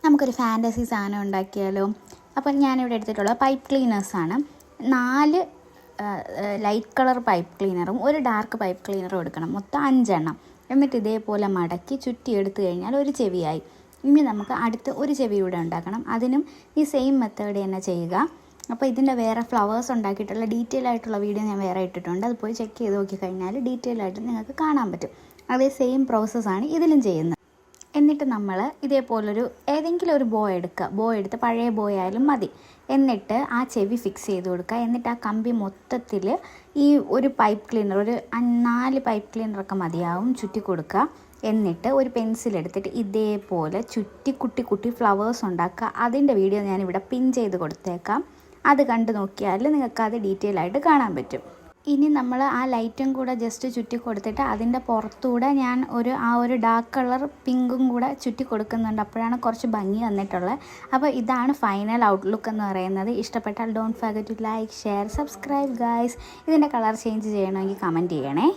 നമുക്കൊരു ഫാൻറ്റസി സാധനം ഉണ്ടാക്കിയാലോ? അപ്പം ഞാനിവിടെ എടുത്തിട്ടുള്ള പൈപ്പ് ക്ലീനേഴ്സാണ്. 4 ലൈറ്റ് കളർ പൈപ്പ് ക്ലീനറും ഒരു ഡാർക്ക് പൈപ്പ് ക്ലീനറും എടുക്കണം. മൊത്തം 5 എണ്ണം. എന്നിട്ട് ഇതേപോലെ മടക്കി ചുറ്റി എടുത്തു കഴിഞ്ഞാൽ ഒരു ചെവിയായി. ഇനി നമുക്ക് അടുത്ത് ഒരു ചെവി കൂടെ ഉണ്ടാക്കണം. അതിനും ഈ സെയിം മെത്തേഡ് തന്നെ ചെയ്യുക. അപ്പോൾ ഇതിൻ്റെ വേറെ ഫ്ലവേഴ്സ് ഉണ്ടാക്കിയിട്ടുള്ള ഡീറ്റെയിൽ ആയിട്ടുള്ള വീഡിയോ ഞാൻ വേറെ ഇട്ടിട്ടുണ്ട്. അത് പോയി ചെക്ക് ചെയ്ത് നോക്കി കഴിഞ്ഞാൽ ഡീറ്റെയിൽ ആയിട്ട് നിങ്ങൾക്ക് കാണാൻ പറ്റും. അതേ സെയിം പ്രോസസ്സാണ് ഇതിലും ചെയ്യുന്നത്. എന്നിട്ട് നമ്മൾ ഇതേപോലൊരു ഏതെങ്കിലും ഒരു ബോ എടുത്ത് പഴയ ബോ ആയാലും മതി. എന്നിട്ട് ആ ചെവി ഫിക്സ് ചെയ്ത് കൊടുക്കുക. എന്നിട്ട് ആ കമ്പി മൊത്തത്തിൽ ഈ ഒരു പൈപ്പ് ക്ലീനർ, ഒരു 4 പൈപ്പ് ക്ലീനറൊക്കെ മതിയാവും, ചുറ്റി കൊടുക്കുക. എന്നിട്ട് ഒരു പെൻസിലെടുത്തിട്ട് ഇതേപോലെ ചുറ്റി കുട്ടി ഫ്ലവേഴ്സ് ഉണ്ടാക്കുക. അതിൻ്റെ വീഡിയോ ഞാനിവിടെ പിൻ ചെയ്ത് കൊടുത്തേക്കാം. അത് കണ്ടു നോക്കിയാൽ നിങ്ങൾക്കത് ഡീറ്റെയിൽ ആയിട്ട് കാണാൻ പറ്റും. ഇനി നമ്മൾ ആ ലൈറ്റും കൂടെ ജസ്റ്റ് ചുറ്റി കൊടുത്തിട്ട് അതിൻ്റെ പുറത്തുകൂടെ ഞാൻ ആ ഒരു ഡാർക്ക് കളർ പിങ്കും കൂടെ ചുറ്റി കൊടുക്കുന്നുണ്ട്. അപ്പോഴാണ് കുറച്ച് ഭംഗി വന്നിട്ടുള്ളത്. അപ്പോൾ ഇതാണ് ഫൈനൽ ഔട്ട്ലുക്ക് എന്ന് പറയുന്നത്. ഇഷ്ടപ്പെട്ടാൽ don't forget to like, share, subscribe guys. ഇതിൻ്റെ കളർ ചേഞ്ച് ചെയ്യണമെങ്കിൽ കമൻറ്റ് ചെയ്യണേ.